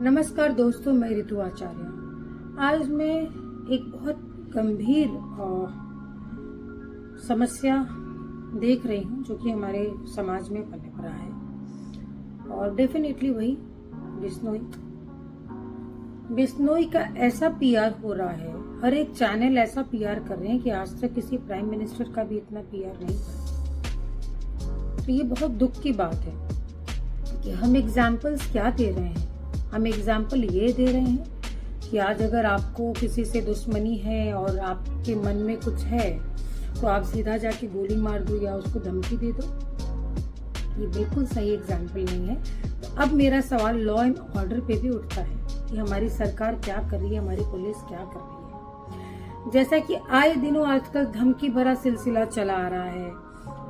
नमस्कार दोस्तों, मैं ऋतु आचार्य। आज मैं एक बहुत गंभीर समस्या देख रही हूँ जो कि हमारे समाज में पनप रहा है, और डेफिनेटली वही बिश्नोई का ऐसा पीआर हो रहा है। हर एक चैनल ऐसा पीआर कर रहे हैं कि आज तक किसी प्राइम मिनिस्टर का भी इतना पीआर नहीं करा। तो ये बहुत दुख की बात है कि हम एग्जाम्पल्स क्या दे रहे हैं। हम एग्जाम्पल ये दे रहे हैं कि आज अगर आपको किसी से दुश्मनी है और आपके मन में कुछ है तो आप सीधा जाके गोली मार दो या उसको धमकी दे दो। ये बिल्कुल सही एग्जाम्पल नहीं है। तो अब मेरा सवाल लॉ एंड ऑर्डर पे भी उठता है कि हमारी सरकार क्या कर रही है, हमारी पुलिस क्या कर रही है। जैसा कि आए दिनों आजकल धमकी भरा सिलसिला चला आ रहा है।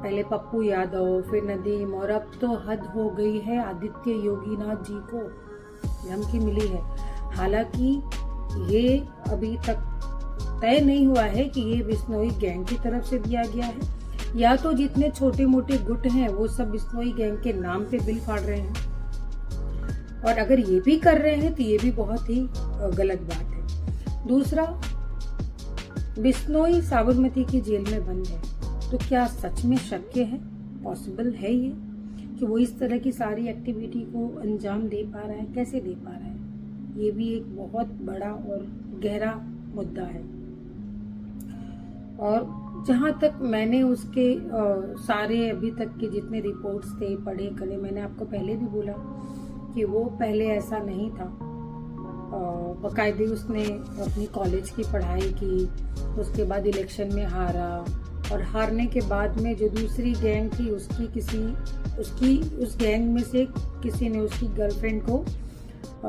पहले पप्पू यादव, फिर नदीम, और अब तो हद हो गई है, आदित्य योगीनाथ जी को धमकी मिली है। हालांकि ये अभी तक तय नहीं हुआ है कि ये बिश्नोई गैंग की तरफ से दिया गया है या तो जितने छोटे मोटे गुट हैं वो सब बिश्नोई गैंग के नाम पे बिल फाड़ रहे हैं। और अगर ये भी कर रहे हैं तो ये भी बहुत ही गलत बात है। दूसरा, बिश्नोई साबरमती की जेल में बंद है, तो क्या सच में शक्य है, पॉसिबल है ये कि वो इस तरह की सारी एक्टिविटी को अंजाम दे पा रहा है? कैसे दे पा रहा है? ये भी एक बहुत बड़ा और गहरा मुद्दा है। और जहां तक मैंने उसके सारे अभी तक के जितने रिपोर्ट्स थे पढ़े करे, मैंने आपको पहले भी बोला कि वो पहले ऐसा नहीं था। बाकायदे उसने अपनी कॉलेज की पढ़ाई की, उसके बाद इलेक्शन में हारा, और हारने के बाद में जो दूसरी गैंग थी उस गैंग में से किसी ने उसकी गर्लफ्रेंड को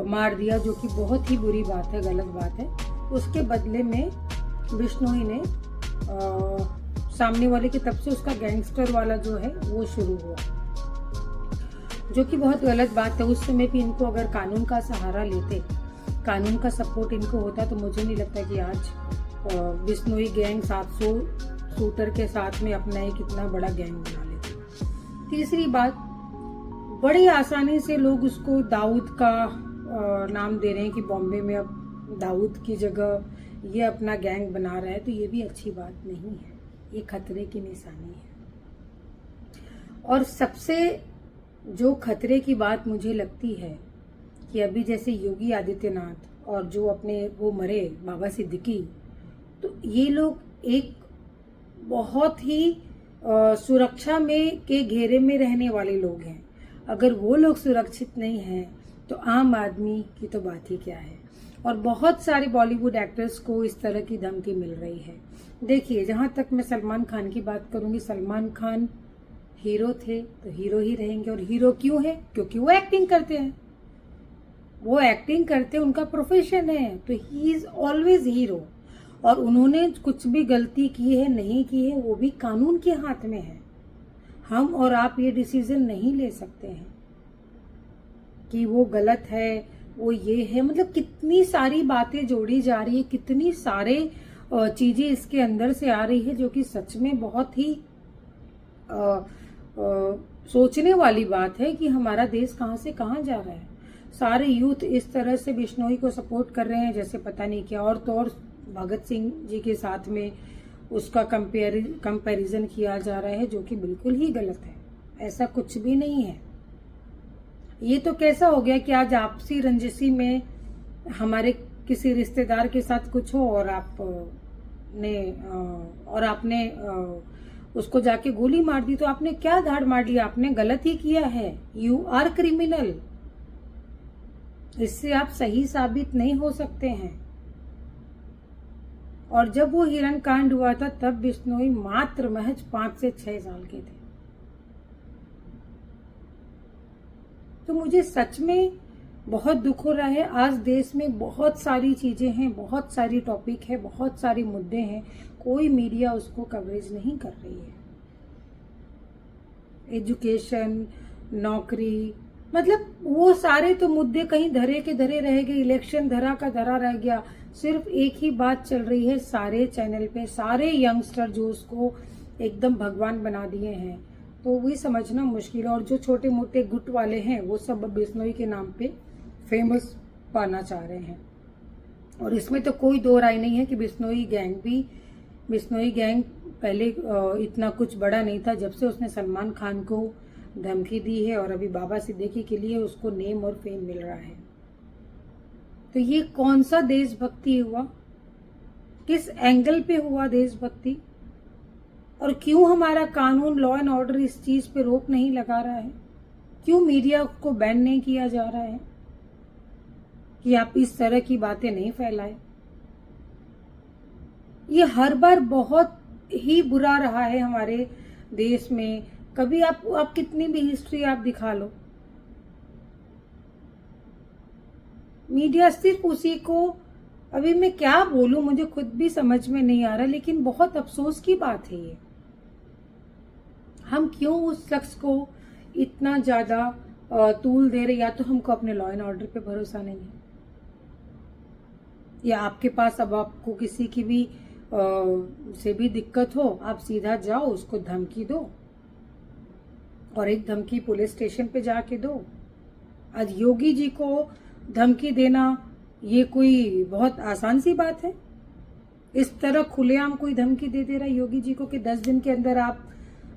मार दिया, जो कि बहुत ही बुरी बात है, गलत बात है। उसके बदले में बिश्नोई ने सामने वाले की तरफ से उसका गैंगस्टर वाला जो है वो शुरू हुआ, जो कि बहुत गलत बात है। उस समय भी इनको अगर कानून का सहारा लेते, कानून का सपोर्ट इनको होता, तो मुझे नहीं लगता कि आज बिश्नोई गैंग 700 शूटर के साथ में अपना एक इतना बड़ा गैंग बना लेते। तीसरी बात, बड़ी आसानी से लोग उसको दाऊद का नाम दे रहे हैं कि बॉम्बे में अब दाऊद की जगह ये अपना गैंग बना रहा है, तो ये भी अच्छी बात नहीं है, ये खतरे की निशानी है। और सबसे जो खतरे की बात मुझे लगती है कि अभी जैसे योगी आदित्यनाथ और जो अपने वो मरे बाबा सिद्दीकी, तो ये लोग एक बहुत ही सुरक्षा में के घेरे में रहने वाले लोग हैं। अगर वो लोग सुरक्षित नहीं हैं तो आम आदमी की तो बात ही क्या है। और बहुत सारे बॉलीवुड एक्टर्स को इस तरह की धमकी मिल रही है। देखिए, जहां तक मैं सलमान खान की बात करूंगी, सलमान खान हीरो थे तो हीरो ही रहेंगे। और हीरो क्यों है? क्योंकि वो एक्टिंग करते हैं, वो एक्टिंग करते हैं, उनका प्रोफेशन है, तो ही इज ऑलवेज हीरो। और उन्होंने कुछ भी गलती की है नहीं की है, वो भी कानून के हाथ में है। हम और आप ये डिसीजन नहीं ले सकते हैं कि वो गलत है, वो ये है। मतलब कितनी सारी बातें जोड़ी जा रही है, कितनी सारे चीजें इसके अंदर से आ रही है, जो कि सच में बहुत ही सोचने वाली बात है कि हमारा देश कहां से कहां जा रहा है। सारे यूथ इस तरह से बिश्नोई को सपोर्ट कर रहे हैं जैसे पता नहीं क्या। और तो और भगत सिंह जी के साथ में उसका कंपैरिजन किया जा रहा है, जो कि बिल्कुल ही गलत है। ऐसा कुछ भी नहीं है। ये तो कैसा हो गया कि आज आपसी रंजिशी में हमारे किसी रिश्तेदार के साथ कुछ हो और आपने उसको जाके गोली मार दी, तो आपने क्या धाड़ मार लिया? आपने गलत ही किया है। You are criminal. इससे आप सही साबित नहीं हो सकते हैं। और जब वो हिरण कांड हुआ था तब बिश्नोई मात्र महज 5 से 6 साल के थे। तो मुझे सच में बहुत दुख हो रहा है। आज देश में बहुत सारी चीजें हैं, बहुत सारी टॉपिक है, बहुत सारे मुद्दे हैं, कोई मीडिया उसको कवरेज नहीं कर रही है। एजुकेशन, नौकरी, मतलब वो सारे तो मुद्दे कहीं धरे के धरे रह गए। इलेक्शन धरा का धरा रह गया। सिर्फ एक ही बात चल रही है सारे चैनल पे, सारे यंगस्टर जो उसको एकदम भगवान बना दिए हैं। तो वही समझना मुश्किल है। और जो छोटे मोटे गुट वाले हैं वो सब बिश्नोई के नाम पे फेमस पाना चाह रहे हैं। और इसमें तो कोई दो राय नहीं है कि बिश्नोई गैंग पहले इतना कुछ बड़ा नहीं था। जब से उसने सलमान खान को धमकी दी है और अभी बाबा सिद्दीकी के लिए उसको नेम और फेम मिल रहा है, तो ये कौन सा देशभक्ति हुआ? किस एंगल पे हुआ देशभक्ति? और क्यों हमारा कानून, लॉ एंड ऑर्डर इस चीज पे रोक नहीं लगा रहा है? क्यों मीडिया को बैन नहीं किया जा रहा है कि आप इस तरह की बातें नहीं फैलाएं? ये हर बार बहुत ही बुरा रहा है हमारे देश में। कभी आप कितनी भी हिस्ट्री आप दिखा लो, मीडिया सिर्फ उसी को, अभी मैं क्या बोलूं मुझे खुद भी समझ में नहीं आ रहा, लेकिन बहुत अफसोस की बात है ये। हम क्यों उस शख्स को इतना ज्यादा तूल दे रहे? या तो हमको अपने लॉ एंड ऑर्डर पे भरोसा नहीं है, या आपके पास अब आपको किसी की भी से भी दिक्कत हो, आप सीधा जाओ उसको धमकी दो, और एक धमकी पुलिस स्टेशन पे जाके दो। आज योगी जी को धमकी देना ये कोई बहुत आसान सी बात है? इस तरह खुलेआम कोई धमकी दे रहा है योगी जी को कि 10 दिन के अंदर आप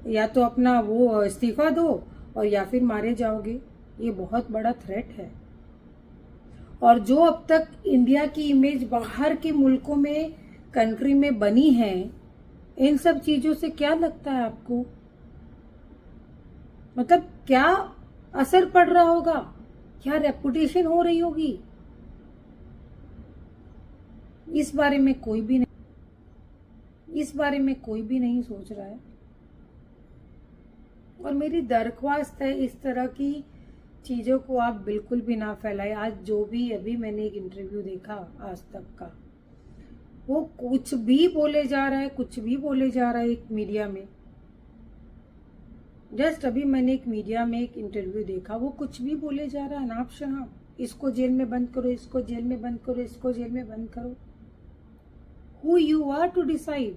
या तो अपना वो इस्तीफा दो और या फिर मारे जाओगे। ये बहुत बड़ा थ्रेट है। और जो अब तक इंडिया की इमेज बाहर के मुल्कों में, कंट्री में बनी है, इन सब चीजों से क्या लगता है आपको? मतलब क्या असर पड़ रहा होगा? क्या रेपुटेशन हो रही होगी? इस बारे में कोई भी नहीं सोच रहा है। और मेरी दरख्वास्त है, इस तरह की चीजों को आप बिल्कुल भी ना फैलाए। आज जो भी, अभी मैंने एक इंटरव्यू देखा आज तक का, वो कुछ भी बोले जा रहा है एक मीडिया में। जस्ट अभी मैंने एक मीडिया में एक इंटरव्यू देखा, वो कुछ भी बोले जा रहा है नाप शनाप। इसको जेल में बंद करो, इसको जेल में बंद करो, इसको जेल में बंद करो। Who you are to decide?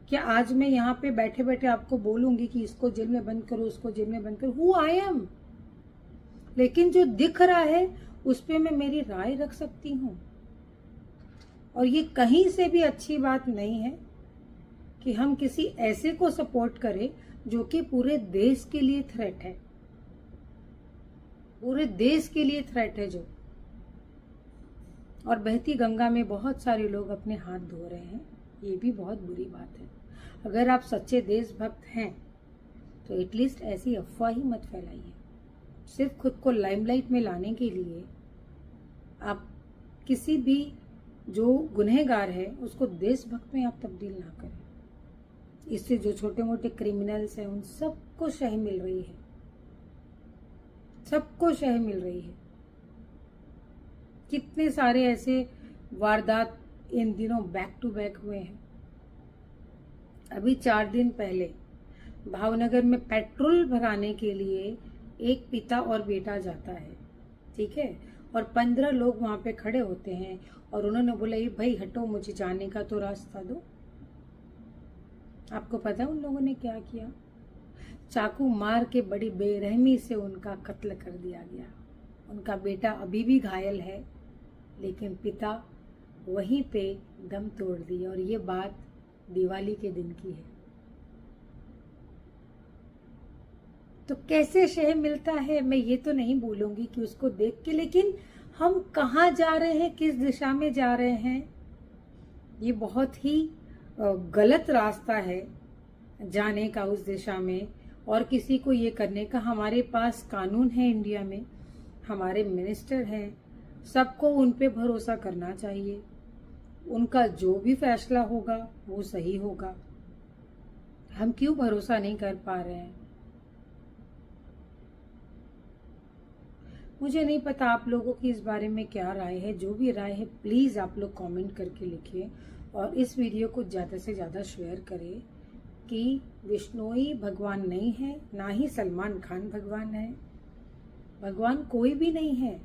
क्या आज मैं यहाँ पे बैठे बैठे आपको बोलूंगी कि इसको जेल में बंद करो, उसको जेल में बंद करो? Who I am? लेकिन जो दिख रहा है उस पे मैं मेरी राय रख सकती हूँ। और ये कहीं से भी अच्छी बात नहीं है कि हम किसी ऐसे को सपोर्ट करें जो कि पूरे देश के लिए थ्रेट है, पूरे देश के लिए थ्रेट है जो। और बहती गंगा में बहुत सारे लोग अपने हाथ धो रहे हैं, ये भी बहुत बुरी बात है। अगर आप सच्चे देशभक्त हैं तो एटलीस्ट ऐसी अफवाह ही मत फैलाइए। सिर्फ खुद को लाइमलाइट में लाने के लिए आप किसी भी जो गुनहगार है उसको देशभक्त में आप तब्दील ना करें। इससे जो छोटे मोटे क्रिमिनल्स हैं उन सबको शह मिल रही है, सबको शह मिल रही है। कितने सारे ऐसे वारदात इन दिनों बैक टू बैक हुए हैं। अभी 4 दिन पहले भावनगर में पेट्रोल भराने के लिए एक पिता और बेटा जाता है, ठीक है, और 15 लोग वहां पे खड़े होते हैं और उन्होंने बोला ये भाई हटो, मुझे जाने का तो रास्ता दो। आपको पता है उन लोगों ने क्या किया? चाकू मार के बड़ी बेरहमी से उनका कत्ल कर दिया गया। उनका बेटा अभी भी घायल है, लेकिन पिता वहीं पे दम तोड़ दिया। और ये बात दिवाली के दिन की है। तो कैसे शह मिलता है मैं ये तो नहीं बोलूंगी कि उसको देख के, लेकिन हम कहाँ जा रहे हैं, किस दिशा में जा रहे हैं, ये बहुत ही गलत रास्ता है जाने का उस दिशा में। और किसी को ये करने का, हमारे पास कानून है इंडिया में, हमारे मिनिस्टर हैं, सबको उन पे भरोसा करना चाहिए। उनका जो भी फैसला होगा वो सही होगा। हम क्यों भरोसा नहीं कर पा रहे हैं? मुझे नहीं पता आप लोगों की इस बारे में क्या राय है। जो भी राय है प्लीज आप लोग कमेंट करके लिखिए और इस वीडियो को ज्यादा से ज्यादा शेयर करें कि बिश्नोई भगवान नहीं है, ना ही सलमान खान भगवान है। भगवान कोई भी नहीं है,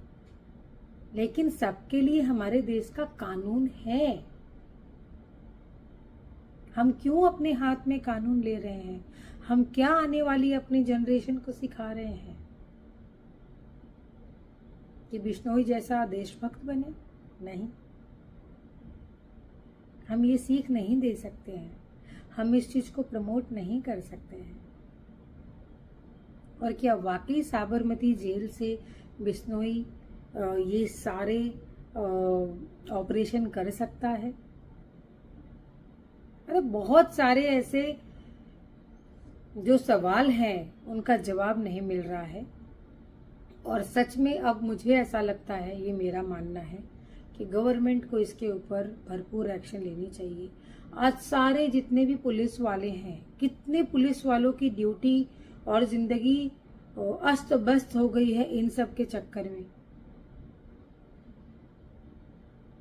लेकिन सबके लिए हमारे देश का कानून है। हम क्यों अपने हाथ में कानून ले रहे हैं? हम क्या आने वाली अपनी जनरेशन को सिखा रहे हैं? कि बिश्नोई जैसा देशभक्त बने? नहीं, हम ये सीख नहीं दे सकते हैं, हम इस चीज को प्रमोट नहीं कर सकते हैं। और क्या वाकई साबरमती जेल से बिश्नोई ये सारे ऑपरेशन कर सकता है? अरे बहुत सारे ऐसे जो सवाल हैं उनका जवाब नहीं मिल रहा है। और सच में अब मुझे ऐसा लगता है, ये मेरा मानना है, कि गवर्नमेंट को इसके ऊपर भरपूर एक्शन लेनी चाहिए। आज सारे जितने भी पुलिस वाले हैं, कितने पुलिस वालों की ड्यूटी और जिंदगी अस्त व्यस्त हो गई है इन सब के चक्कर में।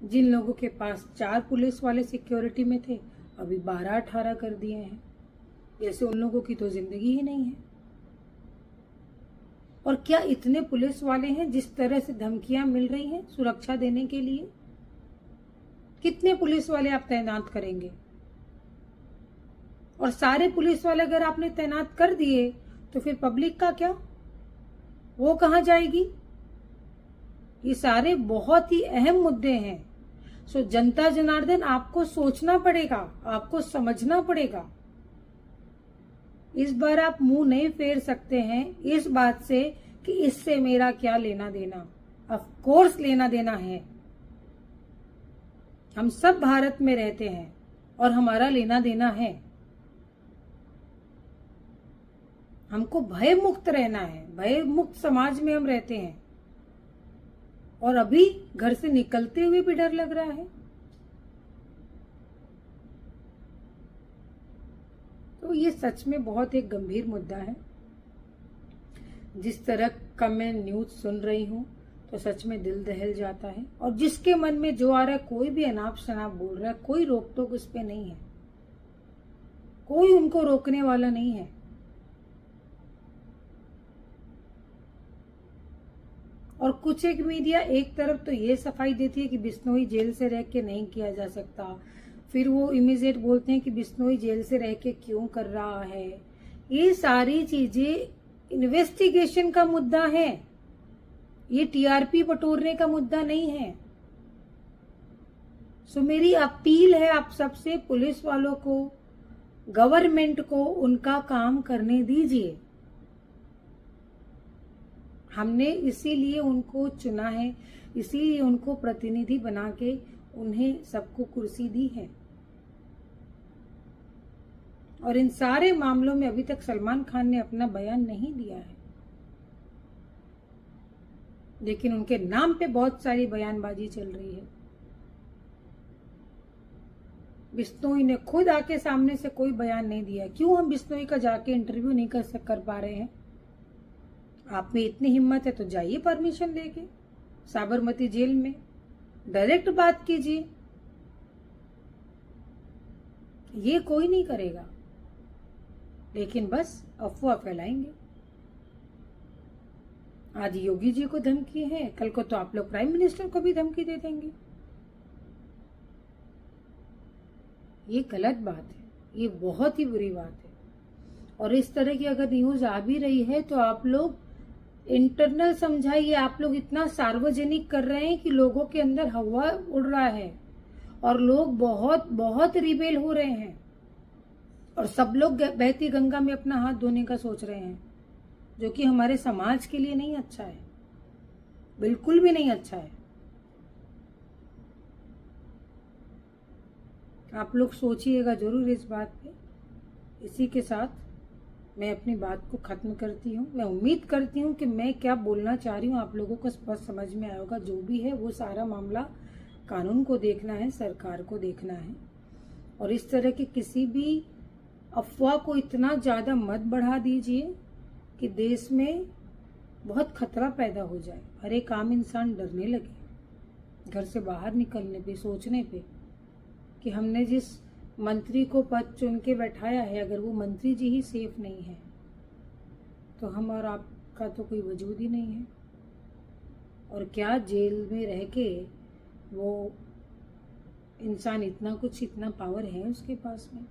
जिन लोगों के पास 4 पुलिस वाले सिक्योरिटी में थे, अभी 12-18 कर दिए हैं। जैसे उन लोगों की तो जिंदगी ही नहीं है। और क्या इतने पुलिस वाले हैं? जिस तरह से धमकियां मिल रही हैं सुरक्षा देने के लिए, कितने पुलिस वाले आप तैनात करेंगे? और सारे पुलिस वाले अगर आपने तैनात कर दिए तो फिर पब्लिक का क्या? वो कहां जाएगी? ये सारे बहुत ही अहम मुद्दे हैं। सो जनता जनार्दन, आपको सोचना पड़ेगा, आपको समझना पड़ेगा। इस बार आप मुंह नहीं फेर सकते हैं इस बात से कि इससे मेरा क्या लेना देना। ऑफ कोर्स लेना देना है। हम सब भारत में रहते हैं और हमारा लेना देना है। हमको भय मुक्त रहना है, भय मुक्त समाज में हम रहते हैं। और अभी घर से निकलते हुए भी डर लग रहा है। तो ये सच में बहुत एक गंभीर मुद्दा है। जिस तरह का मैं न्यूज सुन रही हूं तो सच में दिल दहल जाता है। और जिसके मन में जो आ रहा है, कोई भी अनाप शनाप बोल रहा है, कोई रोक टोक उस पे नहीं है, कोई उनको रोकने वाला नहीं है। और कुछ एक मीडिया एक तरफ तो ये सफाई देती है कि बिश्नोई जेल से रह के नहीं किया जा सकता, फिर वो इमीडिएट बोलते हैं कि बिश्नोई जेल से रह के क्यों कर रहा है। ये सारी चीजें इन्वेस्टिगेशन का मुद्दा है, ये टीआरपी बटोरने का मुद्दा नहीं है। सो मेरी अपील है आप सबसे, पुलिस वालों को, गवर्नमेंट को उनका काम करने दीजिए। हमने इसीलिए उनको चुना है, इसीलिए उनको प्रतिनिधि बना के उन्हें सबको कुर्सी दी है। और इन सारे मामलों में अभी तक सलमान खान ने अपना बयान नहीं दिया है, लेकिन उनके नाम पे बहुत सारी बयानबाजी चल रही है। बिश्नोई ने खुद आके सामने से कोई बयान नहीं दिया। क्यों हम बिश्नोई का जाके इंटरव्यू नहीं कर पा रहे हैं? आप में इतनी हिम्मत है तो जाइए परमिशन लेके साबरमती जेल में, डायरेक्ट बात कीजिए। ये कोई नहीं करेगा, लेकिन बस अफवाह फैलाएंगे। आज योगी जी को धमकी है, कल को तो आप लोग प्राइम मिनिस्टर को भी धमकी दे देंगे। ये गलत बात है, ये बहुत ही बुरी बात है। और इस तरह की अगर न्यूज आ भी रही है तो आप लोग इंटरनल समझाइए। आप लोग इतना सार्वजनिक कर रहे हैं कि लोगों के अंदर हवा उड़ रहा है और लोग बहुत बहुत रिबेल हो रहे हैं। और सब लोग बहती गंगा में अपना हाथ धोने का सोच रहे हैं, जो कि हमारे समाज के लिए नहीं अच्छा है, बिल्कुल भी नहीं अच्छा है। आप लोग सोचिएगा जरूर इस बात पे। इसी के साथ मैं अपनी बात को खत्म करती हूँ। मैं उम्मीद करती हूँ कि मैं क्या बोलना चाह रही हूँ आप लोगों को स्पष्ट समझ में आया होगा। जो भी है वो सारा मामला कानून को देखना है, सरकार को देखना है। और इस तरह की किसी भी अफवाह को इतना ज्यादा मत बढ़ा दीजिए कि देश में बहुत खतरा पैदा हो जाए। हर एक आम इंसान डरने लगे घर से बाहर निकलने पे, सोचने पे कि हमने जिस मंत्री को पद चुन के बैठाया है, अगर वो मंत्री जी ही सेफ नहीं है तो हम और आपका तो कोई वजूद ही नहीं है। और क्या जेल में रह के वो इंसान इतना पावर है उसके पास में।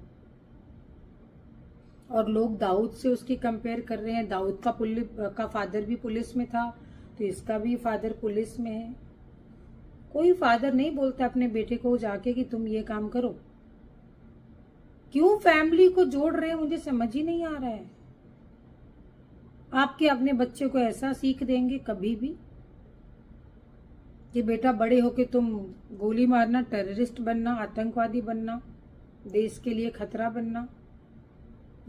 और लोग दाऊद से उसकी कंपेयर कर रहे हैं। दाऊद का फादर भी पुलिस में था तो इसका भी फादर पुलिस में है। कोई फादर नहीं बोलता अपने बेटे को जाके कि तुम ये काम करो। क्यों फैमिली को जोड़ रहे हैं, मुझे समझ ही नहीं आ रहा है। आपके अपने बच्चे को ऐसा सीख देंगे कभी भी कि बेटा बड़े होके तुम गोली मारना, टेररिस्ट बनना, आतंकवादी बनना, देश के लिए खतरा बनना,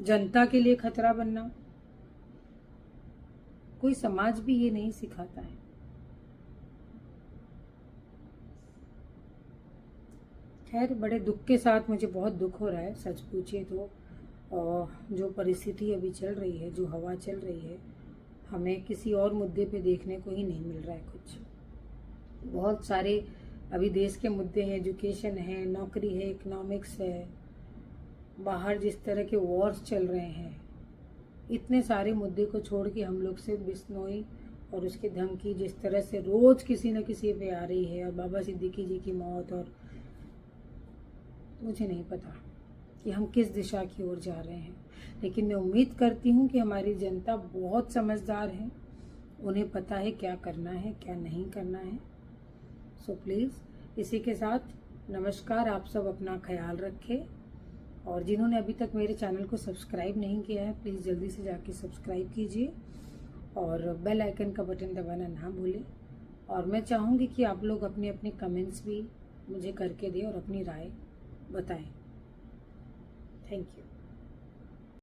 जनता के लिए खतरा बनना? कोई समाज भी ये नहीं सिखाता है। खैर, बड़े दुख के साथ मुझे बहुत दुख हो रहा है, सच पूछिए तो। जो परिस्थिति अभी चल रही है, जो हवा चल रही है, हमें किसी और मुद्दे पे देखने को ही नहीं मिल रहा है कुछ। बहुत सारे अभी देश के मुद्दे हैं, एजुकेशन है, नौकरी है, इकोनॉमिक्स है, बाहर जिस तरह के वॉर्स चल रहे हैं, इतने सारे मुद्दे को छोड़ के हम लोग सिर्फ बिश्नोई और उसकी धमकी जिस तरह से रोज किसी न किसी पे आ रही है, और बाबा सिद्दीकी जी की मौत, और मुझे नहीं पता कि हम किस दिशा की ओर जा रहे हैं। लेकिन मैं उम्मीद करती हूँ कि हमारी जनता बहुत समझदार है, उन्हें पता है क्या करना है, क्या नहीं करना है। सो प्लीज़ इसी के साथ नमस्कार। आप सब अपना ख्याल रखें, और जिन्होंने अभी तक मेरे चैनल को सब्सक्राइब नहीं किया है, प्लीज़ जल्दी से जाके सब्सक्राइब कीजिए और बेल आइकन का बटन दबाना ना भूलें। और मैं चाहूँगी कि आप लोग अपने अपने कमेंट्स भी मुझे करके दें और अपनी राय बताएं। Thank you.